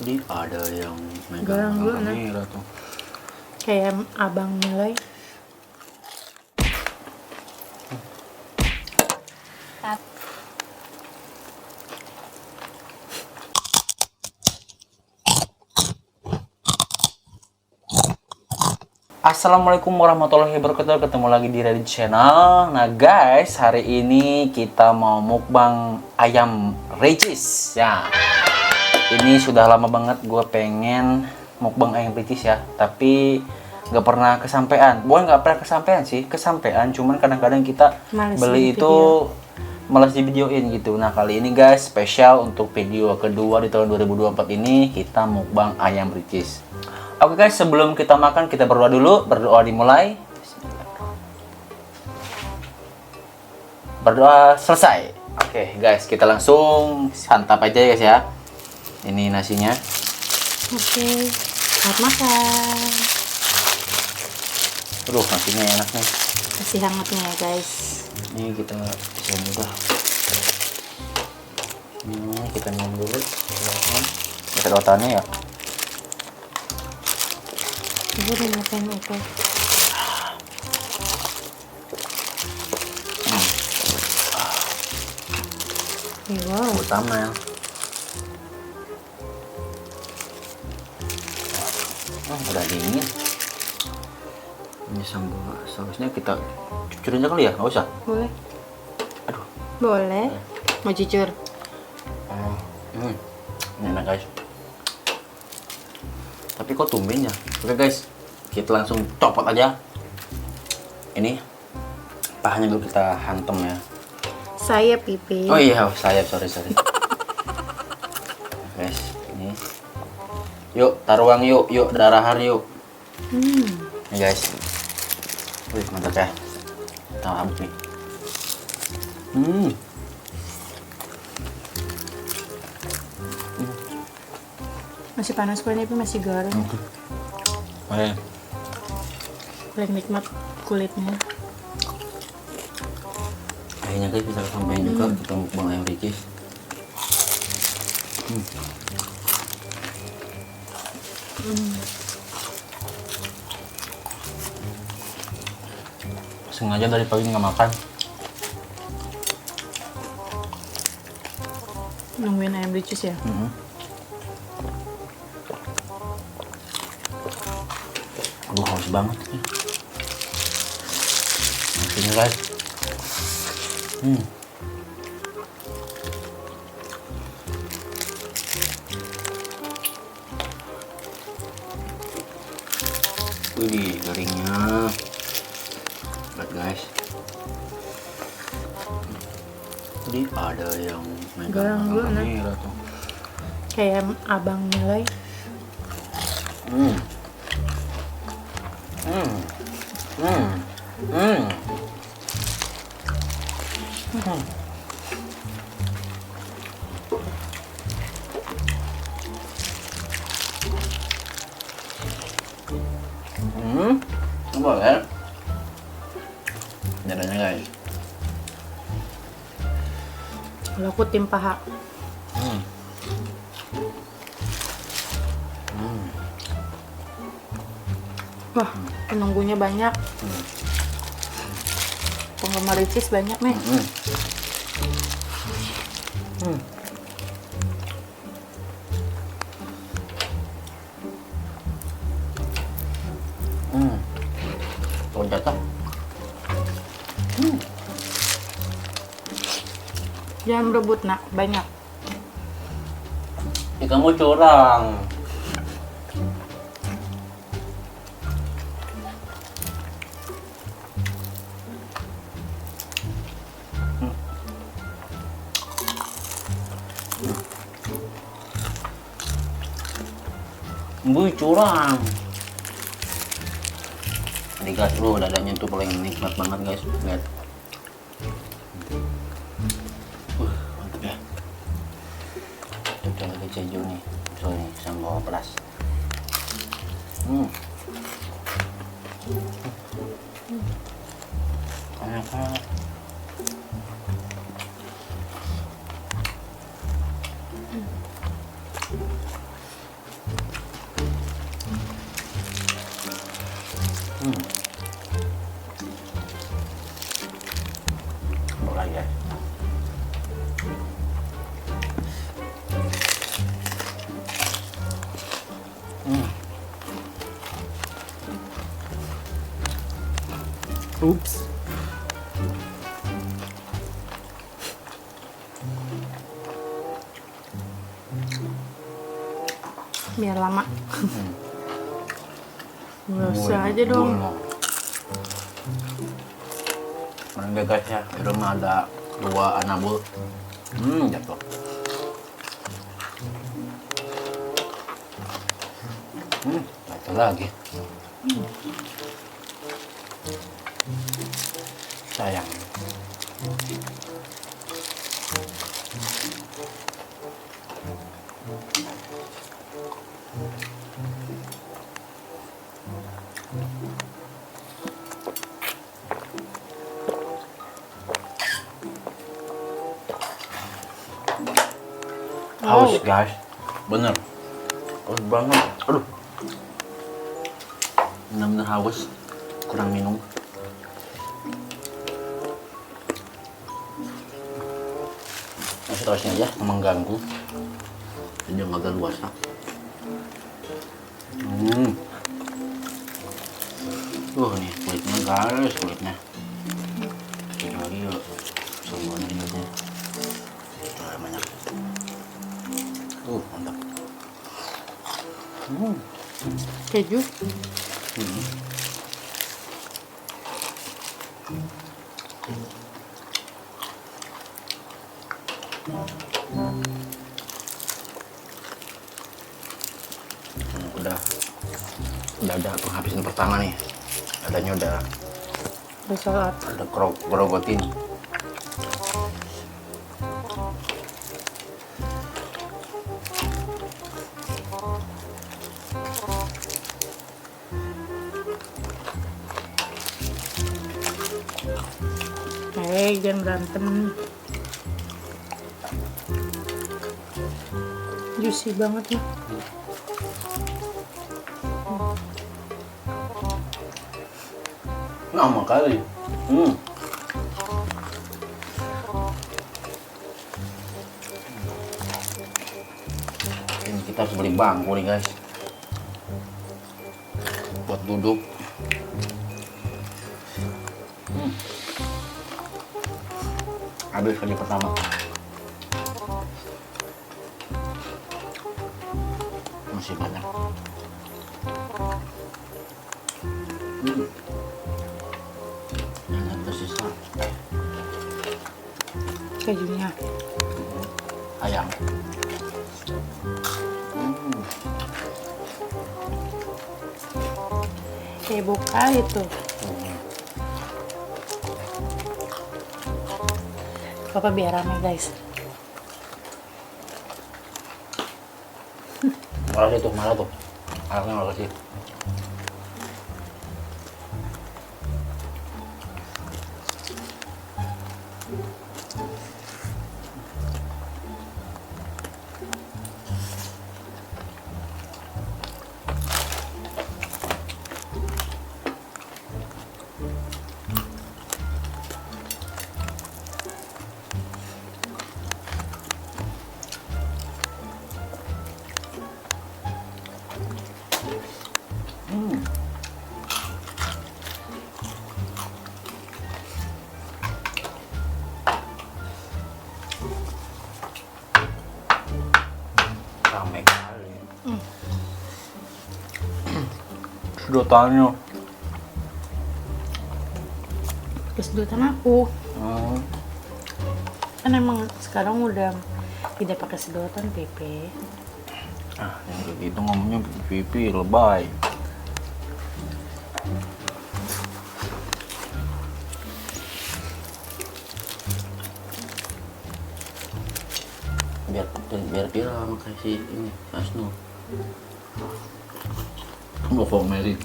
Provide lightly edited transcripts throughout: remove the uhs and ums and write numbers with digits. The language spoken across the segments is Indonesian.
Jadi ada yang Goreng dulu, megang nah. kamera tuh. Kayak abang nilai. Assalamualaikum warahmatullahi wabarakatuh. Ketemu lagi di Reddit Channel. Nah guys, hari ini kita mau mukbang ayam Ricis ya. Ini sudah lama banget gue pengen mukbang ayam Ricis ya, tapi nggak pernah kesampaian. Bukan nggak pernah kesampaian sih, kesampaian. Cuman kadang-kadang kita Males beli di itu malas di videoin gitu. Nah kali ini guys, spesial untuk video kedua di tahun 2024 ini kita mukbang ayam Ricis. Oke guys, sebelum kita makan kita berdoa dulu. Berdoa dimulai. Berdoa selesai. Oke guys, kita langsung santap aja ya guys ya. Ini nasinya. Oke, selamat makan. Aduh, nasinya enak nih. Masih hangatnya ya guys. Ini kita bisa mudah. Kita minum dulu. Kita dotannya ya. Ibu udah ngapain itu? Wow. Utama ya. Udah dingin. Ini sambal sausnya kita cucurin aja kali ya, nggak usah. Boleh. Aduh. Boleh. Mau jujur? Ini enak guys. Tapi kok tumben ya? Oke guys, kita langsung copot aja. Ini pahanya dulu kita hantem ya. Saya pipi. Oh iya, sayap, sorry. Guys, ini. Yuk, taruang yuk, darahar yuk. Nih guys. Wih, mantap ya. Kita habis nih. Masih panas kulitnya tapi masih garing. Oke. Paling nikmat kulitnya. Akhirnya guys bisa sampein juga kita mukbang ayam Ricis. Sengaja dari pagi nggak makan. Nungguin ayam Ricis ya. Aduh, haus banget. Nasinya guys. Wih, garingnya. Lihat guys. Jadi ada yang Goreng dulu, nah. kamera tuh. Kayak abang nilai. Boleh. Jadinya guys. Kalau aku tim paha. Wah, penunggunya banyak. Penggemar Ricis banyak nih. Tuh jatuh. Jangan berebut nak, banyak. Ya kamu curang. Gue curang. Ini guys, dadanya tuh paling nikmat banget guys. Lihat. Mantap ya. Udah lagi keju nih. Soalnya sama pedas. Enak banget. Oops. Biar lama. Nggak usah aja dong. Mana guys ya, di rumah ada 2 anabul. Jatuh. Jatuh lagi. Sayang. Haus guys, bener. Haus banget. Aduh, bener-bener haus. Kurang minum. Masih terusnya aja, mengganggu. Jadi agak luasa. Nih kulitnya guys, kulitnya. Lagi yuk, semuanya kulitnya. Banyak. Mantap. Keju. Udah ada penghabisan pertama nih. Adanya udah Salat. ada grogotin. Jangan berantem. Juicy banget nih. Lama kali. Ini kita harus beli bangku nih guys, buat duduk. Habis kali pertama. Masih banyak. Yang tersisa Kejunya. ayam. Kayak buka itu. Papa biar rame guys. Malah tuh, malah tuh. Anaknya malah kasih. Rame kali. Sedotannya. Kesedotan aku. Kan emang sekarang udah tidak pakai sedotan Pepe. Yang kayak gitu ngomongnya pipi lebay. biar viral makanya si ini Asno mau komedi.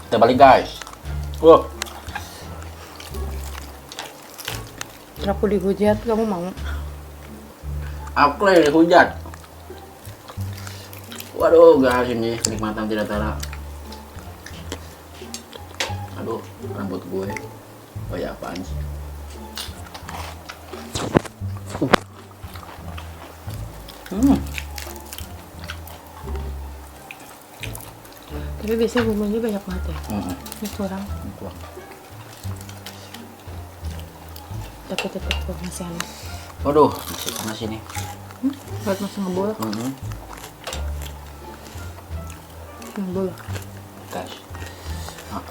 Kita balik guys. Wah, Aku dihujat, kamu mau? aku lagi dihujat. Waduh guys, ini kenikmatan tidak tara. Aduh, rambut gue kayak apaan sih? Tapi biasanya bumbunya banyak banget ya. Ini kurang. Kurang. Tapi tetap kurang masih enak. Waduh, masih panas ini. Buat masih ngebul. Ngebul. Guys. Ah.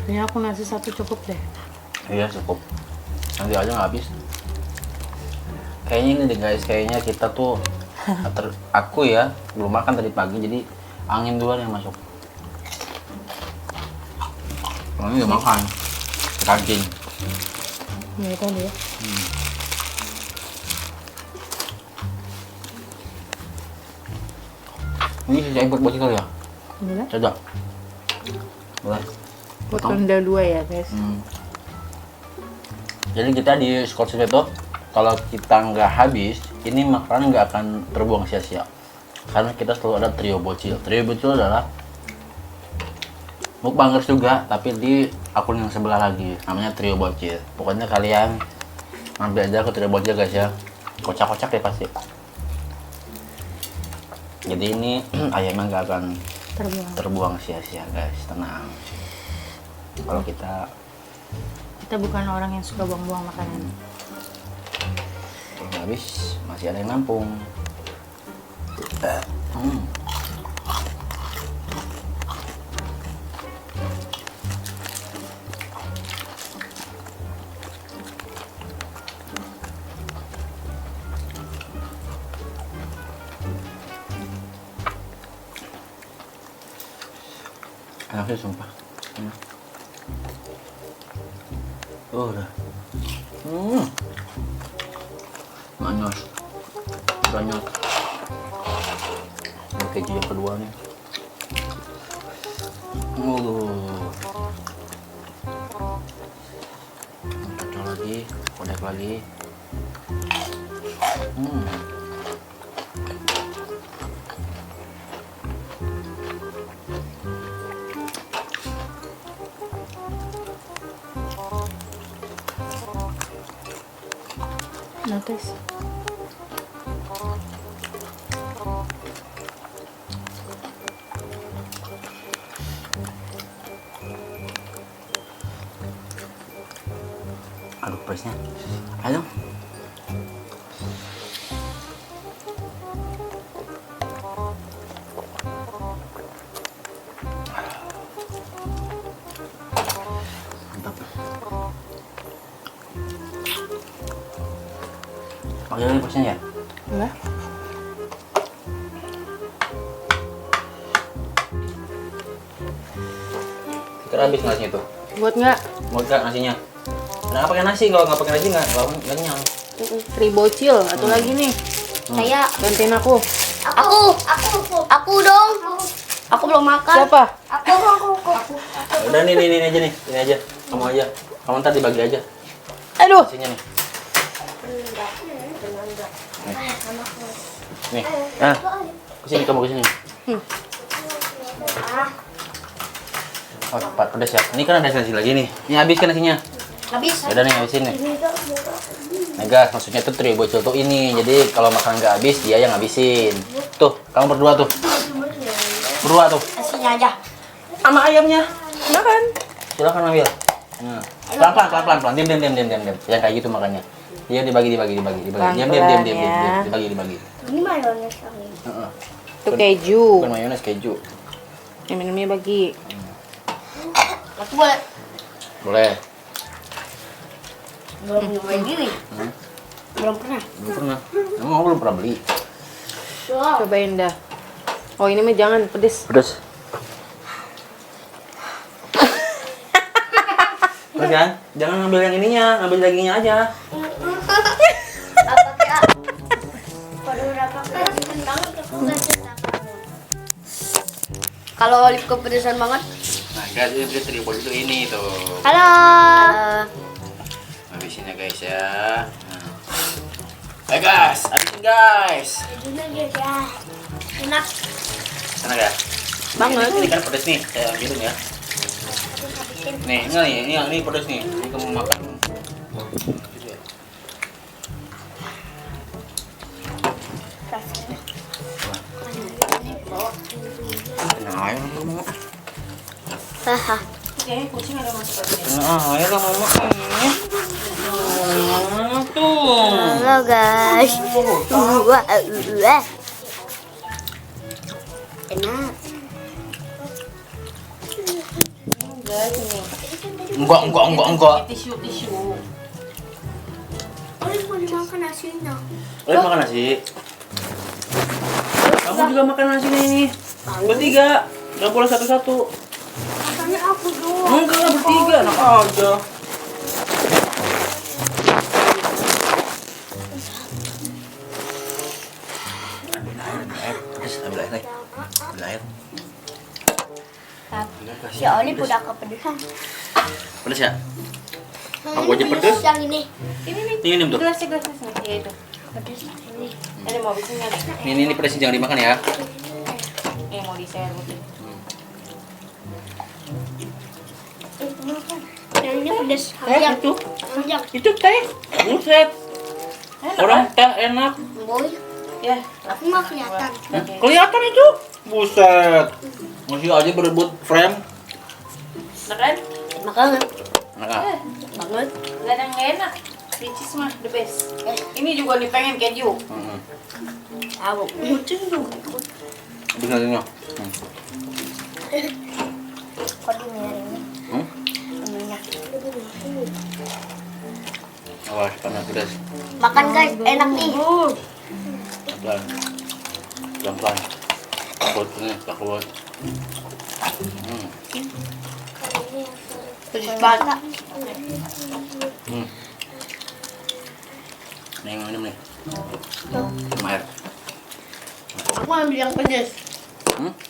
Ini aku nasi satu cukup deh. Iya cukup. Nanti aja nggak habis. Kayaknya ini deh guys, kayaknya kita tuh aku ya belum makan tadi pagi jadi angin duluan yang masuk. Kalau ini udah makan, kancing. Ya itu dia. Ini sisa import bocil ya? Boleh? Coba. Boleh. Buat rendah 2 ya guys. Jadi kita di Scotch itu kalau kita nggak habis, ini makanan nggak akan terbuang sia-sia. Karena kita selalu ada trio bocil. Trio bocil adalah mukbangers juga, tapi di akun yang sebelah lagi, namanya trio bocil. Pokoknya kalian ambil aja ke trio bocil guys ya. Kocak-kocak deh pasti. Jadi ini ayamnya nggak akan terbuang sia-sia guys, tenang. Kalau kita bukan orang yang suka buang-buang makanan. nggak habis, masih ada yang nampung. Enak sih sumpah. Udah. Manis. Banyak. Ini keju yang kedua nih. Kacau lagi, kodek lagi. Notice. Aduk pedasnya. Ayo. Mantap. Pakai lagi pedasnya ya? Enggak? Kira habis nasinya tuh. Buat nggak? Mau nggak nasinya? Nah, pakai nasi, kalau nggak pakai nasi nggak kenyang. Tribocil, atau lagi nih. Saya, Gantiin aku. aku dong. Aku belum makan. Siapa? Aku. Udah nih aja nih, ini aja. Kamu aja. Kamu ntar dibagi aja Aduh. nasinya nih. Nih, nah, kesini kamu kesini. Oh, Pak, pedas ya. Ini kan ada nasi lagi nih. Ini habis kan nasinya? Habis. Udah nih, habisin nih. Nah guys, maksudnya tuh trio bocil tuh ini. Jadi kalau makan nggak habis, dia yang ngabisin. Tuh, kamu berdua tuh. Berdua tuh. Nasinya aja. Sama ayamnya. Makan. Silakan ambil. Nah, pelan-pelan. Diam. Yang kayak gitu makanya. Dia dibagi. Diam. Pelan-pelan ya. Dibagi. Ini mayones kali. Heeh. Itu keju. Bukan mayones, keju. Yang minumnya bagi. Aku boleh. Boleh. Belum nyobain gini. Belum pernah. Belum pernah. Emang kamu belum pernah beli? Wow. Cobain dah. Oh ini mah jangan pedes. Pedas. Pedas kan? Jangan ngambil yang ininya, ngambil dagingnya aja. Apa kira? Pada berapa kepedesan banget aku nggak cerita kamu. Kalau Olive kepedesan banget. Nah guys, ini trio bocil itu ini tuh. Halo. Habisin ya guys ya. Nah. Ayo guys, habisin guys. Jadinya guys ya. Enak. Enak ya? Banget. Ini kan pedas nih, saya ambilin ya. Nih, enggak nih, ini pedas nih. Ini kamu makan. Haha. Oke, kucing ada masuk ke sini. Nah, ayo lah mama ini. Tuh. Halo guys. Wah, enak. Guys, ini. Enggak. Tisu. Oleh mau dimakan nasinya. Oleh makan nasi. Kamu juga makan nasi ini. Bertiga. Enggak boleh satu-satu. Makanya aku doang. Enggak lah bertiga, enak aja. Ambil air. Si Oli udah kepedesan. Pedes ya? Aku aja pedes. Yang ini. Ini betul. Gelasnya ya itu. Pedes ini. Ada mau habisnya nih. Ini pedes jangan dimakan ya. Mau di-share mungkin. Yang ini pedes. Yang Itu. yang Itu teh. Buset. Orang teh enak. boy. Ya, Aku nggak kelihatan. Kelihatan itu. Buset. Masih aja berebut frame. makan? Makanya. Enak ah. Banget. Gak ada yang nggak enak. Ricis mah the best. Ini juga nih pengen keju. Tahu. Kucing juga. Benar ini. Kok ini? Ininya. Awas panas pedas. Makan guys, enak nih. Pelan-pelan. Takut ini, takut. Pedes banget. Nih yang minum nih. Minum air. Aku ambil yang pedes.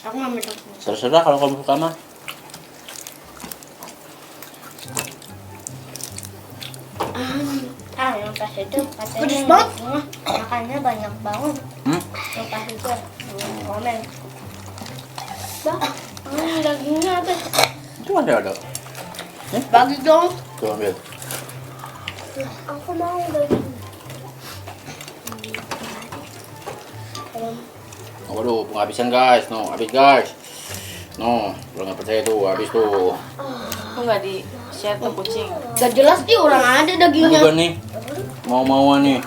Aku ambil yang pedes. Terserah kalau kamu suka mah. Yang pas itu katanya pedes banget. Makannya banyak banget. Yang pas itu komen. Dagingnya apa? Itu ada. Bagi dong. Tuh ambil. Aku mau daging. Waduh, penghabisan guys. No, habis guys. No, kalau nggak percaya tuh, habis tuh. Aku nggak di-share ke kucing. Gak jelas nih orang ada Ini dagingnya. juga nih. Mau-mauan nih.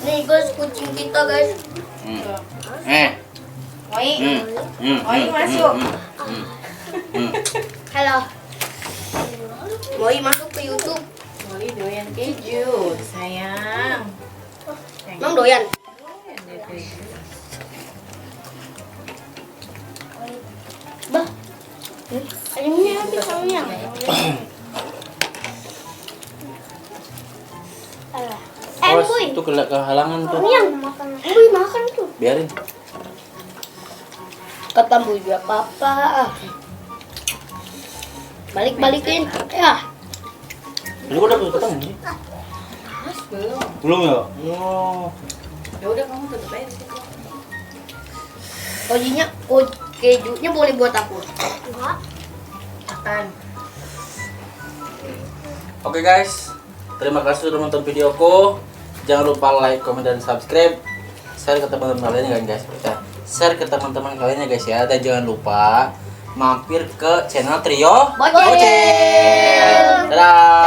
Nih guys, kucing kita guys. Woi, Woi masuk. Halo. Moi masuk ke YouTube. Woi doyan keju, sayang. Emang doyan? Bah. Ayamnya habis soalnya. Alah. Awas, Boy. itu kehalangan tuh. Yang makan. Boy makan tuh. Biarin. Kata Boy juga papa. Balik-balikin. Ya. Lu udah ketemu sih? Mas belum. Belum ya? Oh. Ya udah kamu tutup aja di situ. Kejunya boleh buat aku. Enggak. Makan. Oke guys, terima kasih sudah nonton videoku. Jangan lupa like, comment, dan subscribe. Share ke teman-teman kalian ya guys. Share ke teman-teman kalian ya guys ya. Dan jangan lupa mampir ke channel Trio Bocil. Dadah.